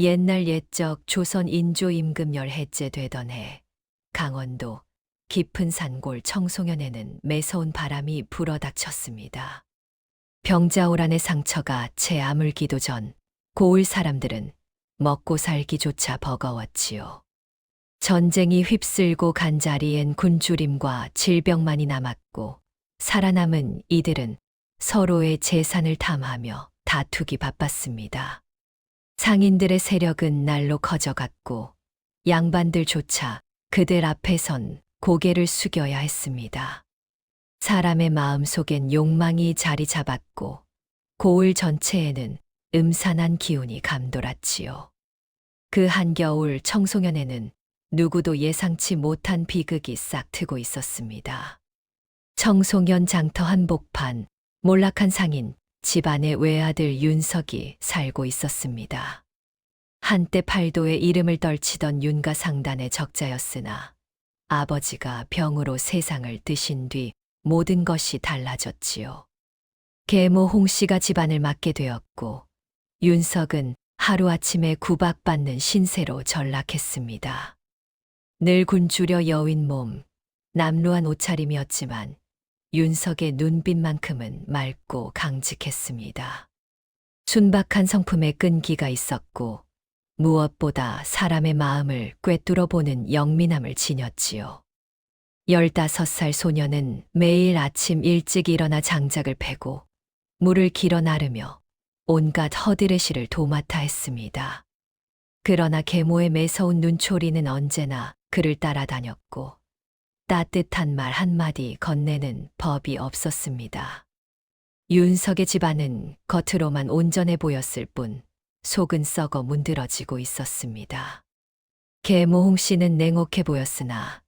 옛날 옛적 조선 인조 임금 열해째 되던 해, 강원도 깊은 산골 청송현에는 매서운 바람이 불어닥쳤습니다. 병자호란의 상처가 채 아물기도 전 고을 사람들은 먹고 살기조차 버거웠지요. 전쟁이 휩쓸고 간 자리엔 굶주림과 질병만이 남았고 살아남은 이들은 서로의 재산을 탐하며 다투기 바빴습니다. 상인들의 세력은 날로 커져갔고 양반들조차 그들 앞에선 고개를 숙여야 했습니다. 사람의 마음 속엔 욕망이 자리 잡았고 고을 전체에는 음산한 기운이 감돌았지요. 그 한겨울 청송현에는 누구도 예상치 못한 비극이 싹 트고 있었습니다. 청송현 장터 한복판 몰락한 상인 집안의 외아들 윤석이 살고 있었습니다. 한때 팔도의 이름을 떨치던 윤가 상단의 적자였으나 아버지가 병으로 세상을 뜨신 뒤 모든 것이 달라졌지요. 계모 홍씨가 집안을 맡게 되었고 윤석은 하루아침에 구박받는 신세로 전락했습니다. 늘 굶주려 여윈 몸, 남루한 옷차림이었지만 윤석의 눈빛만큼은 맑고 강직했습니다. 순박한 성품에 끈기가 있었고 무엇보다 사람의 마음을 꿰뚫어 보는 영민함을 지녔지요. 15살 소녀는 매일 아침 일찍 일어나 장작을 패고 물을 길어 나르며 온갖 허드레시를 도맡아 했습니다. 그러나 계모의 매서운 눈초리는 언제나 그를 따라다녔고 따뜻한 말 한마디 건네는 법이 없었습니다. 윤석의 집안은 겉으로만 온전해 보였을 뿐 속은 썩어 문드러지고 있었습니다. 계모 홍씨는 냉혹해 보였으나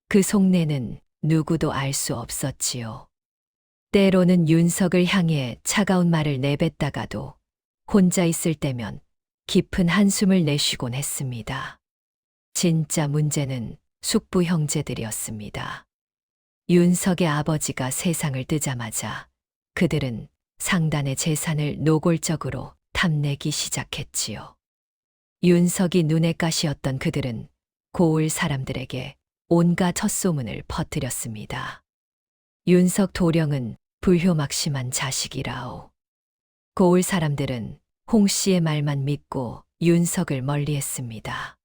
그 속내는 누구도 알 수 없었지요. 때로는 윤석을 향해 차가운 말을 내뱉다가도 혼자 있을 때면 깊은 한숨을 내쉬곤 했습니다. 진짜 문제는 숙부 형제들이었습니다. 윤석의 아버지가 세상을 뜨자마자 그들은 상단의 재산을 노골적으로 탐내기 시작했지요. 윤석이 눈에 가시였던 그들은 고을 사람들에게 온갖 헛소문을 퍼뜨렸습니다. 윤석 도령은 불효막심한 자식이라오. 고을 사람들은 홍 씨의 말만 믿고 윤석을 멀리했습니다.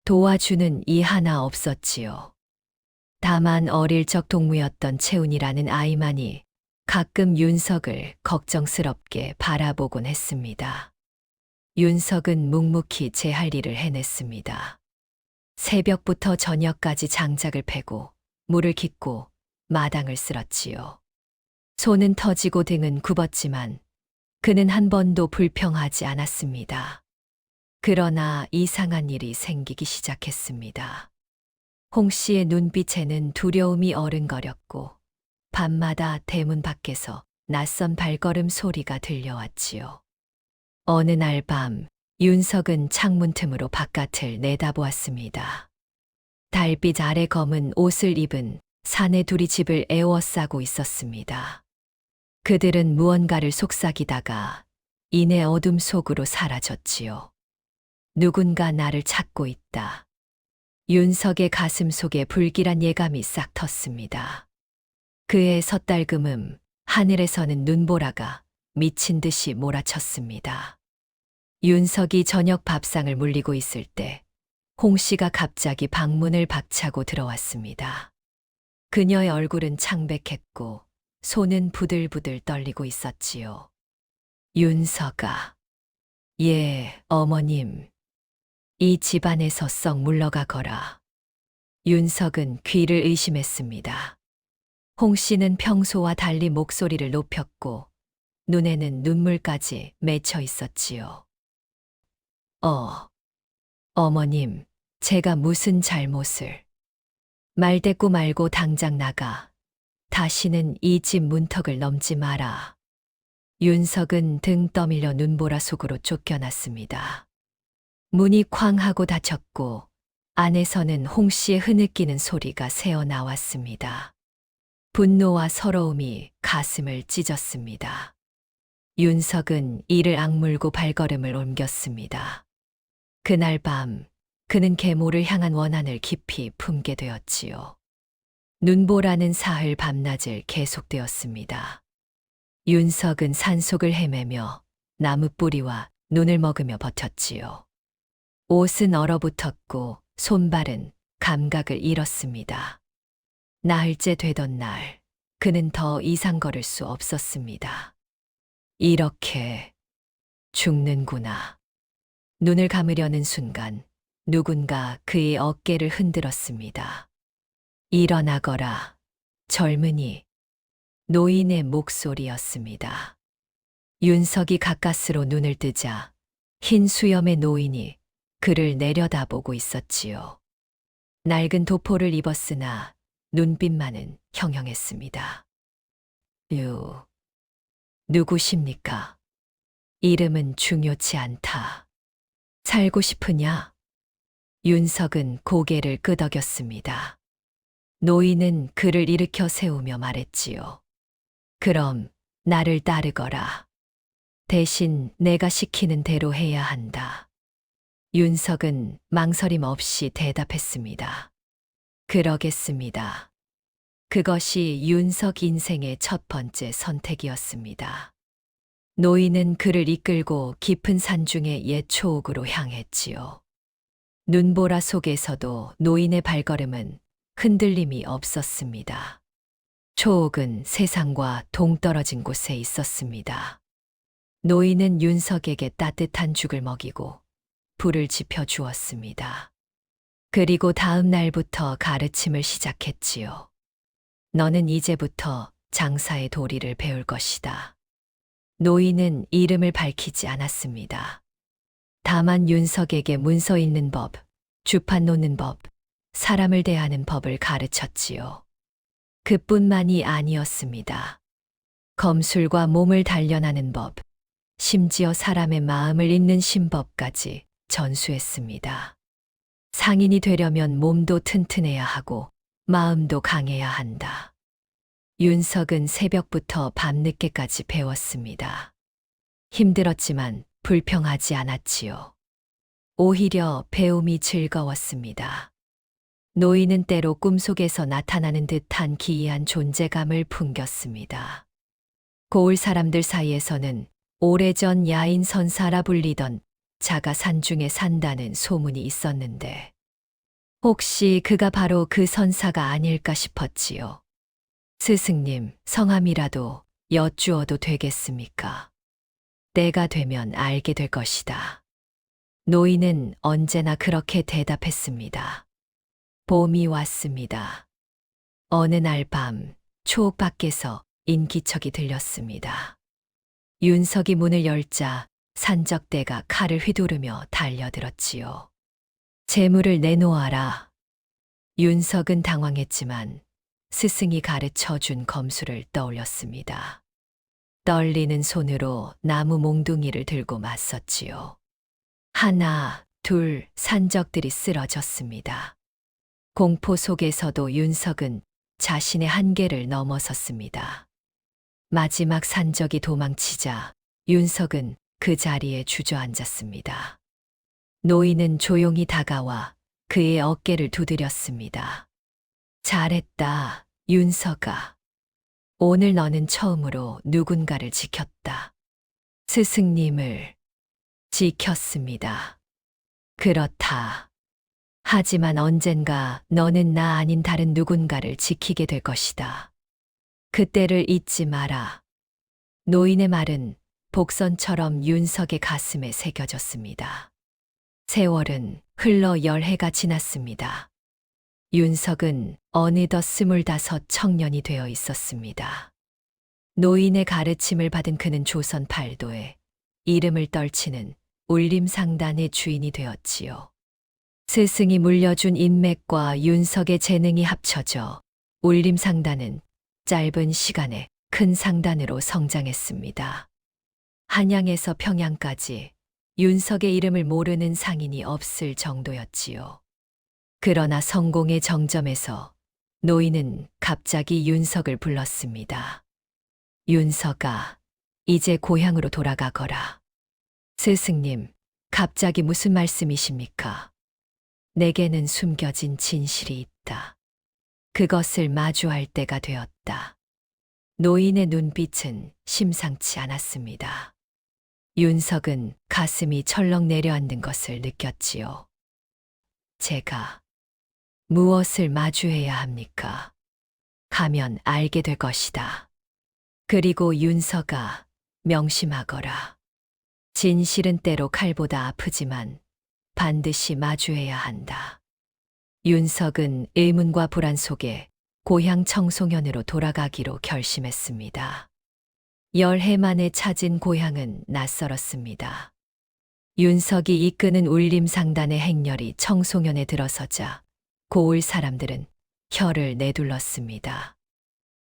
도와주는 이 하나 없었지요. 다만 어릴 적 동무였던 채운이라는 아이만이 가끔 윤석을 걱정스럽게 바라보곤 했습니다. 윤석은 묵묵히 제 할 일을 해냈습니다. 새벽부터 저녁까지 장작을 패고 물을 깃고 마당을 쓸었지요. 손은 터지고 등은 굽었지만 그는 한 번도 불평하지 않았습니다. 그러나 이상한 일이 생기기 시작했습니다. 홍 씨의 눈빛에는 두려움이 어른거렸고 밤마다 대문 밖에서 낯선 발걸음 소리가 들려왔지요. 어느 날 밤 윤석은 창문 틈으로 바깥을 내다보았습니다. 달빛 아래 검은 옷을 입은 사내 둘이 집을 에워싸고 있었습니다. 그들은 무언가를 속삭이다가 이내 어둠 속으로 사라졌지요. 누군가 나를 찾고 있다. 윤석의 가슴 속에 불길한 예감이 싹 텄습니다. 그의 섣달금음 하늘에서는 눈보라가 미친 듯이 몰아쳤습니다. 윤석이 저녁 밥상을 물리고 있을 때 홍 씨가 갑자기 방문을 박차고 들어왔습니다. 그녀의 얼굴은 창백했고 손은 부들부들 떨리고 있었지요. 윤석아. 예, 어머님. 이 집안에서 썩 물러가거라. 윤석은 귀를 의심했습니다. 홍 씨는 평소와 달리 목소리를 높였고 눈에는 눈물까지 맺혀 있었지요. 어머님, 제가 무슨 잘못을. 말대꾸 말고 당장 나가. 다시는 이 집 문턱을 넘지 마라. 윤석은 등 떠밀려 눈보라 속으로 쫓겨났습니다. 문이 쾅 하고 닫혔고 안에서는 홍 씨의 흐느끼는 소리가 새어 나왔습니다. 분노와 서러움이 가슴을 찢었습니다. 윤석은 이를 악물고 발걸음을 옮겼습니다. 그날 밤 그는 계모를 향한 원한을 깊이 품게 되었지요. 눈보라는 사흘 밤낮을 계속되었습니다. 윤석은 산속을 헤매며 나무 뿌리와 눈을 먹으며 버텼지요. 옷은 얼어붙었고 손발은 감각을 잃었습니다. 나흘째 되던 날 그는 더 이상 걸을 수 없었습니다. 이렇게 죽는구나. 눈을 감으려는 순간 누군가 그의 어깨를 흔들었습니다. 일어나거라, 젊은이. 노인의 목소리였습니다. 윤석이 가까스로 눈을 뜨자 흰 수염의 노인이 그를 내려다보고 있었지요. 낡은 도포를 입었으나 눈빛만은 형형했습니다. 누구십니까? 이름은 중요치 않다. 살고 싶으냐? 윤석은 고개를 끄덕였습니다. 노인은 그를 일으켜 세우며 말했지요. 그럼 나를 따르거라. 대신 내가 시키는 대로 해야 한다. 윤석은 망설임 없이 대답했습니다. 그러겠습니다. 그것이 윤석 인생의 첫 번째 선택이었습니다. 노인은 그를 이끌고 깊은 산중의 옛 초옥으로 향했지요. 눈보라 속에서도 노인의 발걸음은 흔들림이 없었습니다. 초옥은 세상과 동떨어진 곳에 있었습니다. 노인은 윤석에게 따뜻한 죽을 먹이고 불을 지펴 주었습니다. 그리고 다음 날부터 가르침을 시작했지요. 너는 이제부터 장사의 도리를 배울 것이다. 노인은 이름을 밝히지 않았습니다. 다만 윤석에게 문서 읽는 법, 주판 놓는 법, 사람을 대하는 법을 가르쳤지요. 그뿐만이 아니었습니다. 검술과 몸을 단련하는 법, 심지어 사람의 마음을 읽는 신법까지 전수했습니다. 상인이 되려면 몸도 튼튼해야 하고 마음도 강해야 한다. 윤석은 새벽부터 밤늦게까지 배웠습니다. 힘들었지만 불평하지 않았지요. 오히려 배움이 즐거웠습니다. 노인은 때로 꿈속에서 나타나는 듯한 기이한 존재감을 풍겼습니다. 고을 사람들 사이에서는 오래전 야인 선사라 불리던 자가 산중에 산다는 소문이 있었는데 혹시 그가 바로 그 선사가 아닐까 싶었지요. 스승님, 성함이라도 여쭈어도 되겠습니까? 때가 되면 알게 될 것이다. 노인은 언제나 그렇게 대답했습니다. 봄이 왔습니다. 어느 날 밤 초옥 밖에서 인기척이 들렸습니다. 윤석이 문을 열자 산적대가 칼을 휘두르며 달려들었지요. 재물을 내놓아라. 윤석은 당황했지만 스승이 가르쳐 준 검술을 떠올렸습니다. 떨리는 손으로 나무 몽둥이를 들고 맞섰지요. 하나, 둘, 산적들이 쓰러졌습니다. 공포 속에서도 윤석은 자신의 한계를 넘어섰습니다. 마지막 산적이 도망치자 윤석은 그 자리에 주저앉았습니다. 노인은 조용히 다가와 그의 어깨를 두드렸습니다. 잘했다, 윤석아. 오늘 너는 처음으로 누군가를 지켰다. 스승님을 지켰습니다. 그렇다. 하지만 언젠가 너는 나 아닌 다른 누군가를 지키게 될 것이다. 그때를 잊지 마라. 노인의 말은 복선처럼 윤석의 가슴에 새겨졌습니다. 세월은 흘러 10해가 지났습니다. 윤석은 어느덧 25 청년이 되어 있었습니다. 노인의 가르침을 받은 그는 조선 팔도에 이름을 떨치는 울림상단의 주인이 되었지요. 스승이 물려준 인맥과 윤석의 재능이 합쳐져 울림상단은 짧은 시간에 큰 상단으로 성장했습니다. 한양에서 평양까지 윤석의 이름을 모르는 상인이 없을 정도였지요. 그러나 성공의 정점에서 노인은 갑자기 윤석을 불렀습니다. 윤석아, 이제 고향으로 돌아가거라. 스승님, 갑자기 무슨 말씀이십니까? 내게는 숨겨진 진실이 있다. 그것을 마주할 때가 되었다. 노인의 눈빛은 심상치 않았습니다. 윤석은 가슴이 철렁 내려앉는 것을 느꼈지요. 제가 무엇을 마주해야 합니까? 가면 알게 될 것이다. 그리고 윤서가 명심하거라. 진실은 때로 칼보다 아프지만 반드시 마주해야 한다. 윤석은 의문과 불안 속에 고향 청송현으로 돌아가기로 결심했습니다. 10해 만에 찾은 고향은 낯설었습니다. 윤석이 이끄는 울림상단의 행렬이 청송현에 들어서자 고을 사람들은 혀를 내둘렀습니다.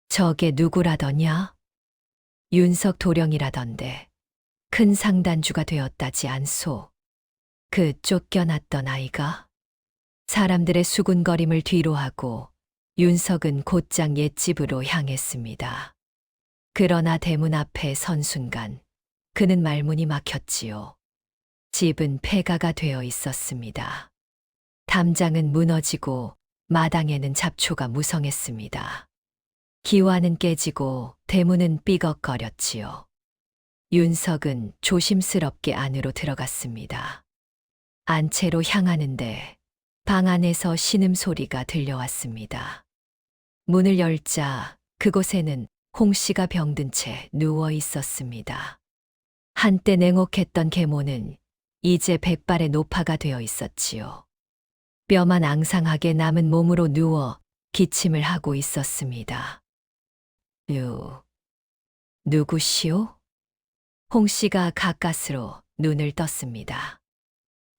저게 누구라더냐? 윤석 도령이라던데 큰 상단주가 되었다지 않소. 그 쫓겨났던 아이가? 사람들의 수군거림을 뒤로하고 윤석은 곧장 옛집으로 향했습니다. 그러나 대문 앞에 선 순간 그는 말문이 막혔지요. 집은 폐가가 되어 있었습니다. 담장은 무너지고 마당에는 잡초가 무성했습니다. 기와는 깨지고 대문은 삐걱거렸지요. 윤석은 조심스럽게 안으로 들어갔습니다. 안채로 향하는데 방 안에서 신음소리가 들려왔습니다. 문을 열자 그곳에는 홍 씨가 병든 채 누워 있었습니다. 한때 냉혹했던 계모는 이제 백발의 노파가 되어 있었지요. 뼈만 앙상하게 남은 몸으로 누워 기침을 하고 있었습니다. 누구시오? 홍 씨가 가까스로 눈을 떴습니다.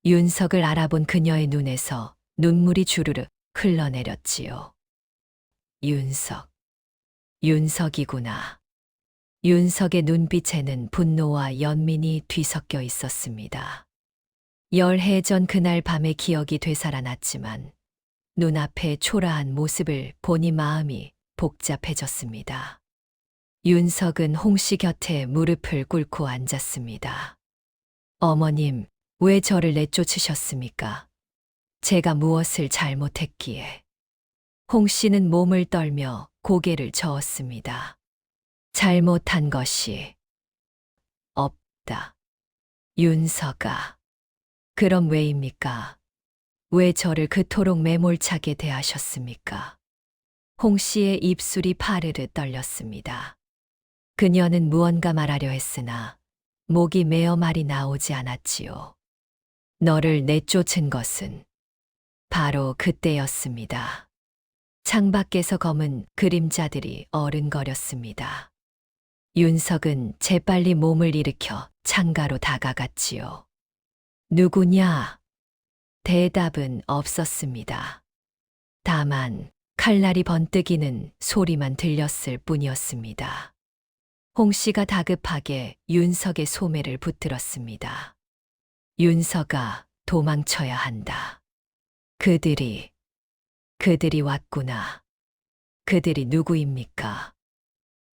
윤석을 알아본 그녀의 눈에서 눈물이 주르르 흘러내렸지요. 윤석이구나. 윤석의 눈빛에는 분노와 연민이 뒤섞여 있었습니다. 10해 전 그날 밤의 기억이 되살아났지만 눈앞에 초라한 모습을 보니 마음이 복잡해졌습니다. 윤석은 홍씨 곁에 무릎을 꿇고 앉았습니다. 어머님, 왜 저를 내쫓으셨습니까? 제가 무엇을 잘못했기에? 홍씨는 몸을 떨며 고개를 저었습니다. 잘못한 것이 없다. 윤석아. 그럼 왜입니까? 왜 저를 그토록 매몰차게 대하셨습니까? 홍씨의 입술이 파르르 떨렸습니다. 그녀는 무언가 말하려 했으나 목이 메어 말이 나오지 않았지요. 너를 내쫓은 것은 바로 그때였습니다. 창밖에서 검은 그림자들이 어른거렸습니다. 윤석은 재빨리 몸을 일으켜 창가로 다가갔지요. 누구냐? 대답은 없었습니다. 다만 칼날이 번뜩이는 소리만 들렸을 뿐이었습니다. 홍 씨가 다급하게 윤석의 소매를 붙들었습니다. 윤석아, 도망쳐야 한다. 그들이 왔구나. 그들이 누구입니까?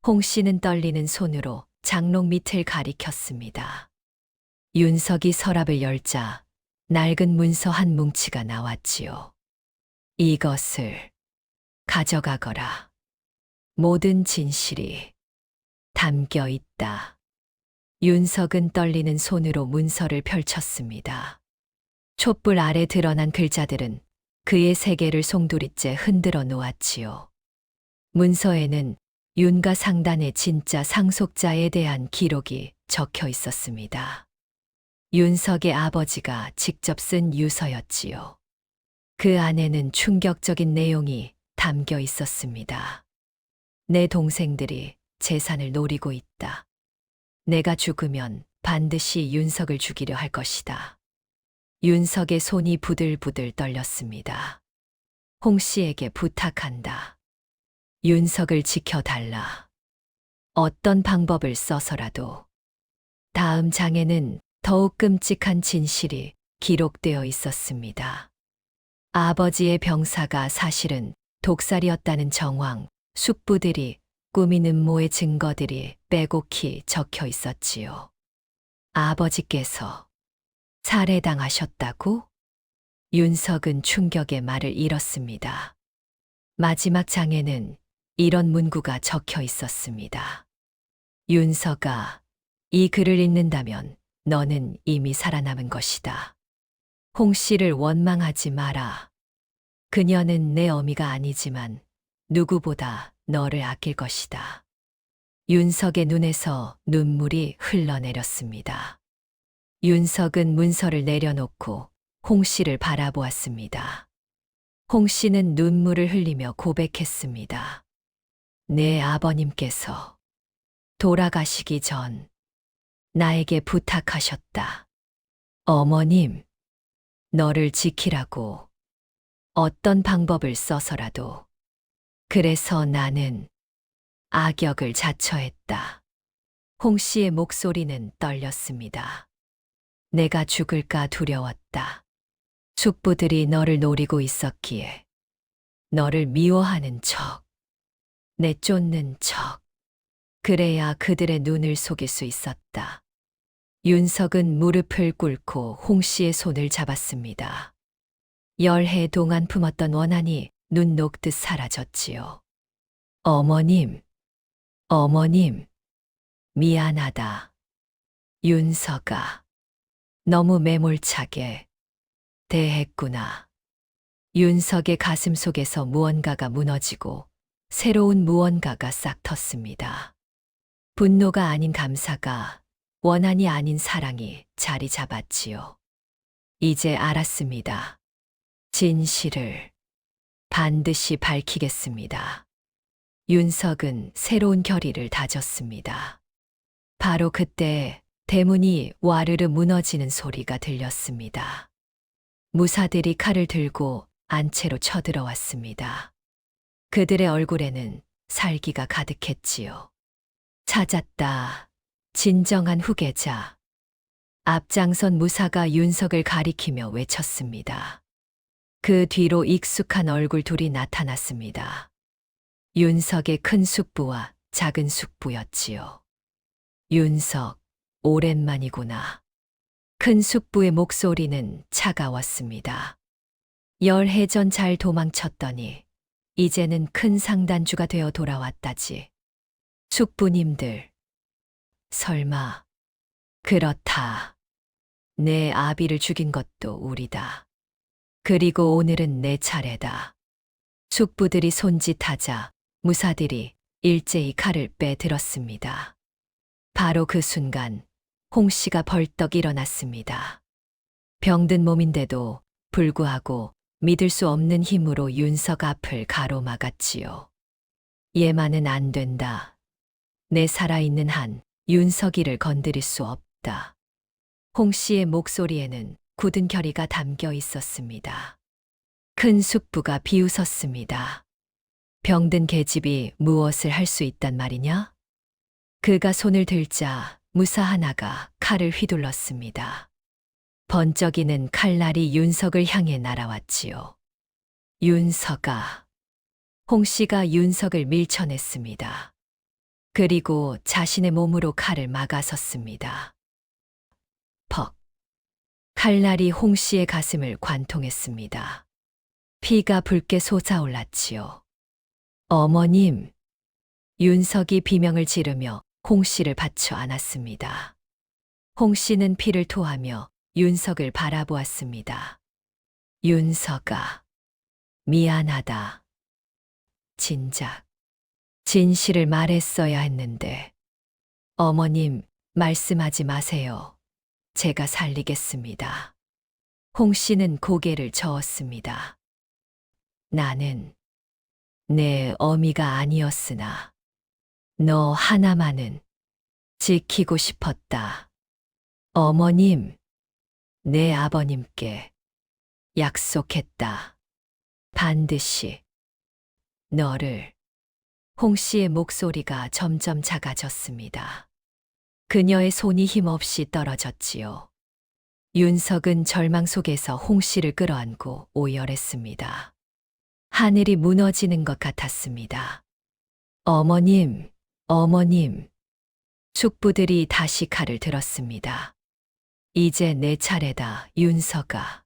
홍 씨는 떨리는 손으로 장롱 밑을 가리켰습니다. 윤석이 서랍을 열자 낡은 문서 한 뭉치가 나왔지요. 이것을 가져가거라. 모든 진실이 담겨 있다. 윤석은 떨리는 손으로 문서를 펼쳤습니다. 촛불 아래 드러난 글자들은 그의 세계를 송두리째 흔들어 놓았지요. 문서에는 윤가 상단의 진짜 상속자에 대한 기록이 적혀 있었습니다. 윤석의 아버지가 직접 쓴 유서였지요. 그 안에는 충격적인 내용이 담겨 있었습니다. 내 동생들이 재산을 노리고 있다. 내가 죽으면 반드시 윤석을 죽이려 할 것이다. 윤석의 손이 부들부들 떨렸습니다. 홍 씨에게 부탁한다. 윤석을 지켜달라. 어떤 방법을 써서라도. 다음 장에는 더욱 끔찍한 진실이 기록되어 있었습니다. 아버지의 병사가 사실은 독살이었다는 정황, 숙부들이 꾸민 음모의 증거들이 빼곡히 적혀 있었지요. 아버지께서 살해당하셨다고? 윤석은 충격의 말을 잃었습니다. 마지막 장에는 이런 문구가 적혀 있었습니다. 윤석아, 이 글을 읽는다면 너는 이미 살아남은 것이다. 홍 씨를 원망하지 마라. 그녀는 내 어미가 아니지만 누구보다 너를 아낄 것이다. 윤석의 눈에서 눈물이 흘러내렸습니다. 윤석은 문서를 내려놓고 홍 씨를 바라보았습니다. 홍 씨는 눈물을 흘리며 고백했습니다. 내 아버님께서 돌아가시기 전 나에게 부탁하셨다. 어머님, 너를 지키라고 어떤 방법을 써서라도. 그래서 나는 악역을 자처했다. 홍 씨의 목소리는 떨렸습니다. 내가 죽을까 두려웠다. 숙부들이 너를 노리고 있었기에 너를 미워하는 척, 내쫓는 척. 그래야 그들의 눈을 속일 수 있었다. 윤석은 무릎을 꿇고 홍 씨의 손을 잡았습니다. 열해 동안 품었던 원한이 눈 녹듯 사라졌지요. 어머님, 어머님, 미안하다. 윤석아, 너무 매몰차게 대했구나. 윤석의 가슴 속에서 무언가가 무너지고 새로운 무언가가 싹 텄습니다. 분노가 아닌 감사가, 원한이 아닌 사랑이 자리 잡았지요. 이제 알았습니다. 진실을 반드시 밝히겠습니다. 윤석은 새로운 결의를 다졌습니다. 바로 그때 대문이 와르르 무너지는 소리가 들렸습니다. 무사들이 칼을 들고 안채로 쳐들어왔습니다. 그들의 얼굴에는 살기가 가득했지요. 찾았다. 진정한 후계자. 앞장선 무사가 윤석을 가리키며 외쳤습니다. 그 뒤로 익숙한 얼굴 둘이 나타났습니다. 윤석의 큰 숙부와 작은 숙부였지요. 윤석, 오랜만이구나. 큰 숙부의 목소리는 차가웠습니다. 열해 전 잘 도망쳤더니 이제는 큰 상단주가 되어 돌아왔다지. 숙부님들, 설마 그렇다. 내 아비를 죽인 것도 우리다. 그리고 오늘은 내 차례다. 숙부들이 손짓하자 무사들이 일제히 칼을 빼들었습니다. 바로 그 순간 홍 씨가 벌떡 일어났습니다. 병든 몸인데도 불구하고 믿을 수 없는 힘으로 윤석 앞을 가로막았지요. 얘만은 안 된다. 내 살아있는 한 윤석이를 건드릴 수 없다. 홍 씨의 목소리에는 굳은 결의가 담겨 있었습니다. 큰 숙부가 비웃었습니다. 병든 계집이 무엇을 할 수 있단 말이냐? 그가 손을 들자 무사 하나가 칼을 휘둘렀습니다. 번쩍이는 칼날이 윤석을 향해 날아왔지요. 윤석아. 홍 씨가 윤석을 밀쳐냈습니다. 그리고 자신의 몸으로 칼을 막아섰습니다. 퍽. 칼날이 홍 씨의 가슴을 관통했습니다. 피가 붉게 솟아올랐지요. 어머님. 윤석이 비명을 지르며 홍 씨를 받쳐 안았습니다. 홍 씨는 피를 토하며 윤석을 바라보았습니다. 윤석아, 미안하다. 진작 진실을 말했어야 했는데. 어머님, 말씀하지 마세요. 제가 살리겠습니다. 홍 씨는 고개를 저었습니다. 나는 내 어미가 아니었으나 너 하나만은 지키고 싶었다. 어머님, 내 아버님께 약속했다. 반드시 너를. 홍 씨의 목소리가 점점 작아졌습니다. 그녀의 손이 힘없이 떨어졌지요. 윤석은 절망 속에서 홍 씨를 끌어안고 오열했습니다. 하늘이 무너지는 것 같았습니다. 어머님, 어머님. 숙부들이 다시 칼을 들었습니다. 이제 내 차례다, 윤석아.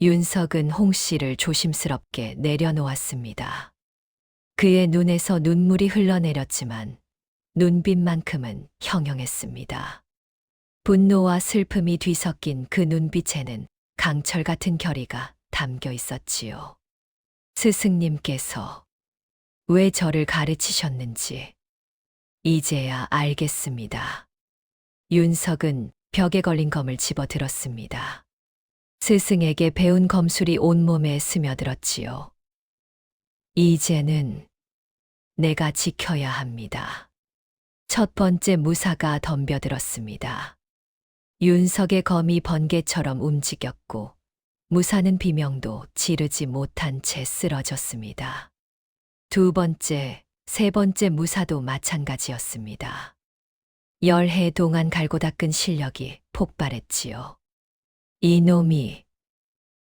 윤석은 홍 씨를 조심스럽게 내려놓았습니다. 그의 눈에서 눈물이 흘러내렸지만 눈빛만큼은 형형했습니다. 분노와 슬픔이 뒤섞인 그 눈빛에는 강철 같은 결의가 담겨 있었지요. 스승님께서 왜 저를 가르치셨는지 이제야 알겠습니다. 윤석은 벽에 걸린 검을 집어 들었습니다. 스승에게 배운 검술이 온몸에 스며들었지요. 이제는 내가 지켜야 합니다. 첫 번째 무사가 덤벼들었습니다. 윤석의 검이 번개처럼 움직였고 무사는 비명도 지르지 못한 채 쓰러졌습니다. 두 번째, 세 번째 무사도 마찬가지였습니다. 열해 동안 갈고 닦은 실력이 폭발했지요. 이놈이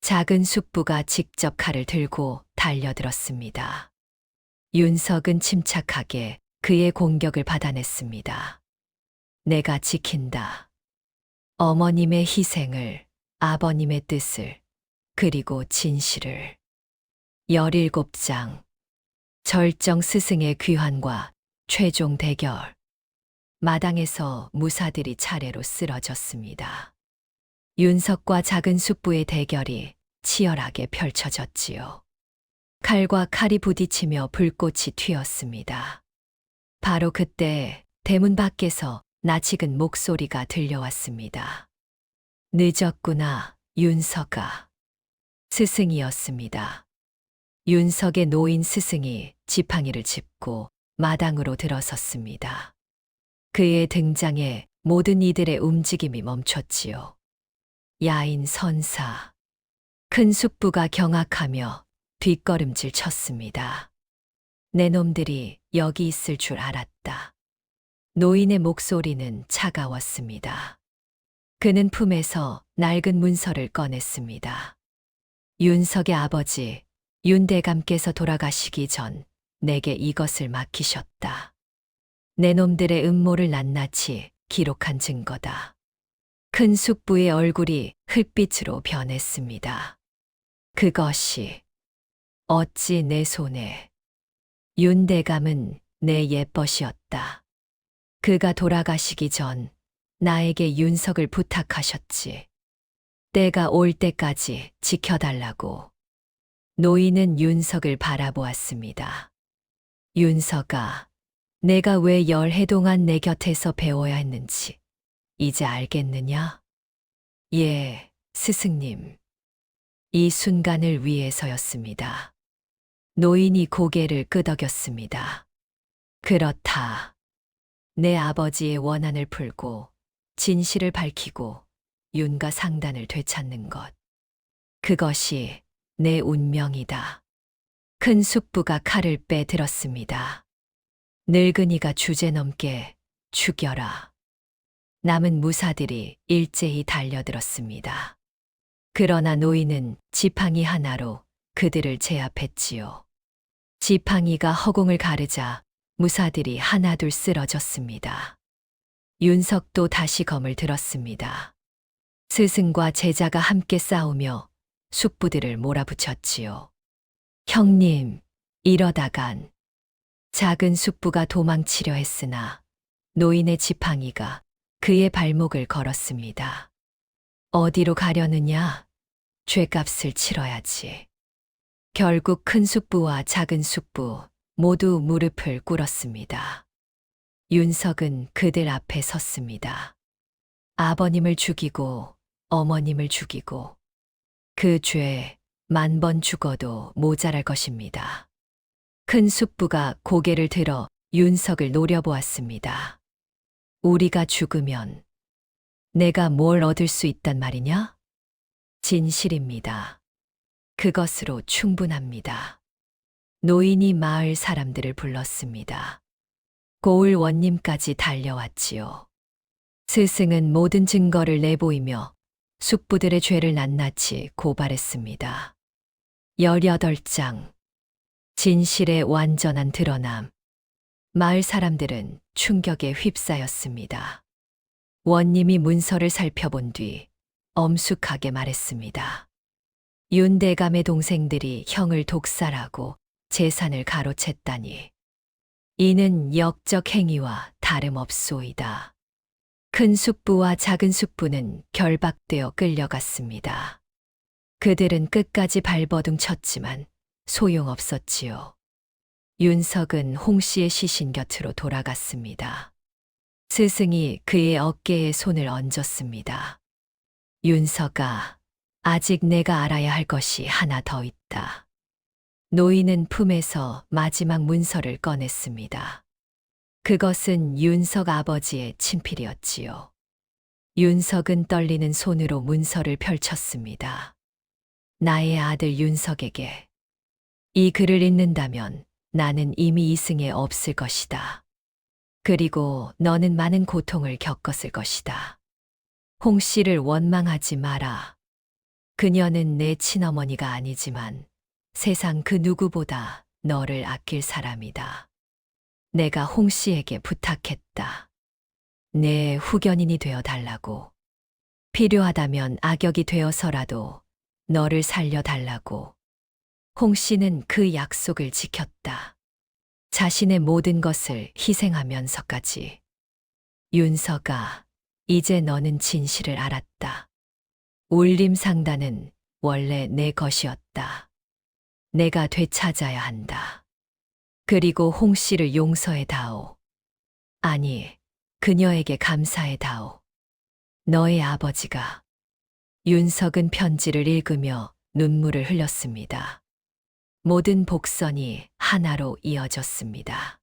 작은 숙부가 직접 칼을 들고 달려들었습니다. 윤석은 침착하게 그의 공격을 받아냈습니다. 내가 지킨다. 어머님의 희생을, 아버님의 뜻을, 그리고 진실을. 17장. 절정 스승의 귀환과 최종 대결. 마당에서 무사들이 차례로 쓰러졌습니다. 윤석과 작은 숙부의 대결이 치열하게 펼쳐졌지요. 칼과 칼이 부딪히며 불꽃이 튀었습니다. 바로 그때 대문 밖에서 낯익은 목소리가 들려왔습니다. 늦었구나, 윤석아. 스승이었습니다. 윤석의 노인 스승이 지팡이를 짚고 마당으로 들어섰습니다. 그의 등장에 모든 이들의 움직임이 멈췄지요. 야인 선사. 큰 숙부가 경악하며 뒷걸음질 쳤습니다. 내 놈들이 여기 있을 줄 알았다. 노인의 목소리는 차가웠습니다. 그는 품에서 낡은 문서를 꺼냈습니다. 윤석의 아버지 윤대감께서 돌아가시기 전 내게 이것을 맡기셨다. 내 놈들의 음모를 낱낱이 기록한 증거다. 큰 숙부의 얼굴이 흙빛으로 변했습니다. 그것이 어찌 내 손에. 윤대감은 내 예벗이었다. 그가 돌아가시기 전 나에게 윤석을 부탁하셨지. 때가 올 때까지 지켜달라고. 노인은 윤석을 바라보았습니다. 윤석아, 내가 왜 열해 동안 내 곁에서 배워야 했는지 이제 알겠느냐? 예, 스승님. 이 순간을 위해서였습니다. 노인이 고개를 끄덕였습니다. 그렇다. 내 아버지의 원한을 풀고 진실을 밝히고 윤가 상단을 되찾는 것. 그것이 내 운명이다. 큰 숙부가 칼을 빼들었습니다. 늙은이가 주제넘게 죽여라. 남은 무사들이 일제히 달려들었습니다. 그러나 노인은 지팡이 하나로 그들을 제압했지요. 지팡이가 허공을 가르자 무사들이 하나둘 쓰러졌습니다. 윤석도 다시 검을 들었습니다. 스승과 제자가 함께 싸우며 숙부들을 몰아붙였지요. 형님, 이러다간. 작은 숙부가 도망치려 했으나 노인의 지팡이가 그의 발목을 걸었습니다. 어디로 가려느냐? 죗값을 치러야지. 결국 큰 숙부와 작은 숙부 모두 무릎을 꿇었습니다. 윤석은 그들 앞에 섰습니다. 아버님을 죽이고 어머님을 죽이고 그 죄 10,000번 죽어도 모자랄 것입니다. 큰 숙부가 고개를 들어 윤석을 노려보았습니다. 우리가 죽으면 내가 뭘 얻을 수 있단 말이냐? 진실입니다. 그것으로 충분합니다. 노인이 마을 사람들을 불렀습니다. 고을 원님까지 달려왔지요. 스승은 모든 증거를 내보이며 숙부들의 죄를 낱낱이 고발했습니다. 18장. 진실의 완전한 드러남. 마을 사람들은 충격에 휩싸였습니다. 원님이 문서를 살펴본 뒤 엄숙하게 말했습니다. 윤대감의 동생들이 형을 독살하고 재산을 가로챘다니. 이는 역적 행위와 다름없소이다. 큰 숙부와 작은 숙부는 결박되어 끌려갔습니다. 그들은 끝까지 발버둥 쳤지만 소용없었지요. 윤석은 홍 씨의 시신 곁으로 돌아갔습니다. 스승이 그의 어깨에 손을 얹었습니다. 윤석아, 아직 내가 알아야 할 것이 하나 더 있다. 노인은 품에서 마지막 문서를 꺼냈습니다. 그것은 윤석 아버지의 친필이었지요. 윤석은 떨리는 손으로 문서를 펼쳤습니다. 나의 아들 윤석에게. 이 글을 읽는다면 나는 이미 이승에 없을 것이다. 그리고 너는 많은 고통을 겪었을 것이다. 홍 씨를 원망하지 마라. 그녀는 내 친어머니가 아니지만 세상 그 누구보다 너를 아낄 사람이다. 내가 홍 씨에게 부탁했다. 내 후견인이 되어 달라고. 필요하다면 악역이 되어서라도 너를 살려달라고. 홍 씨는 그 약속을 지켰다. 자신의 모든 것을 희생하면서까지. 윤석아, 이제 너는 진실을 알았다. 울림상단은 원래 내 것이었다. 내가 되찾아야 한다. 그리고 홍 씨를 용서해 다오. 아니, 그녀에게 감사해 다오. 너의 아버지가. 윤석은 편지를 읽으며 눈물을 흘렸습니다. 모든 복선이 하나로 이어졌습니다.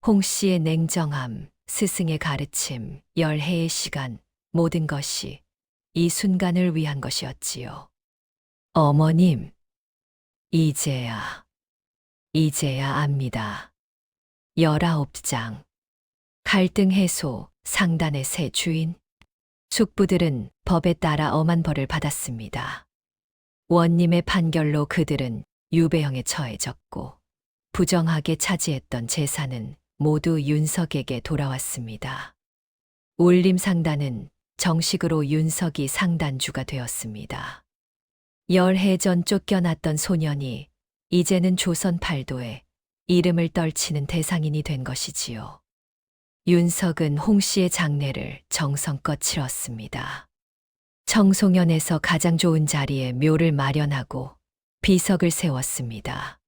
홍 씨의 냉정함, 스승의 가르침, 열해의 시간, 모든 것이 이 순간을 위한 것이었지요. 어머님, 이제야 압니다. 19장. 갈등 해소, 상단의 새 주인. 숙부들은 법에 따라 엄한 벌을 받았습니다. 원님의 판결로 그들은 유배형에 처해졌고 부정하게 차지했던 재산은 모두 윤석에게 돌아왔습니다. 울림상단은 정식으로 윤석이 상단주가 되었습니다. 열해 전 쫓겨났던 소년이 이제는 조선 팔도에 이름을 떨치는 대상인이 된 것이지요. 윤석은 홍 씨의 장례를 정성껏 치렀습니다. 청송연에서 가장 좋은 자리에 묘를 마련하고 비석을 세웠습니다.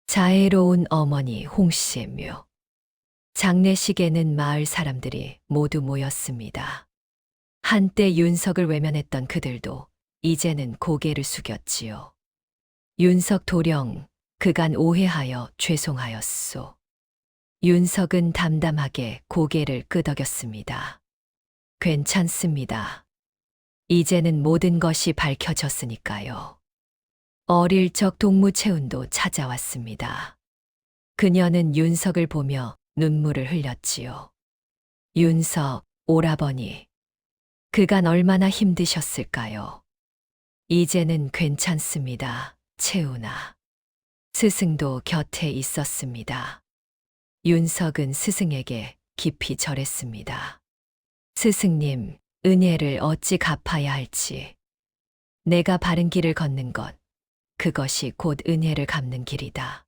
자애로운 어머니 홍 씨의 묘. 장례식에는 마을 사람들이 모두 모였습니다. 한때 윤석을 외면했던 그들도 이제는 고개를 숙였지요. 윤석 도령, 그간 오해하여 죄송하였소. 윤석은 담담하게 고개를 끄덕였습니다. 괜찮습니다. 이제는 모든 것이 밝혀졌으니까요. 어릴 적 동무채운도 찾아왔습니다. 그녀는 윤석을 보며 눈물을 흘렸지요. 윤석, 오라버니. 그간 얼마나 힘드셨을까요? 이제는 괜찮습니다, 채운아. 스승도 곁에 있었습니다. 윤석은 스승에게 깊이 절했습니다. 스승님, 은혜를 어찌 갚아야 할지. 내가 바른 길을 걷는 것, 그것이 곧 은혜를 갚는 길이다.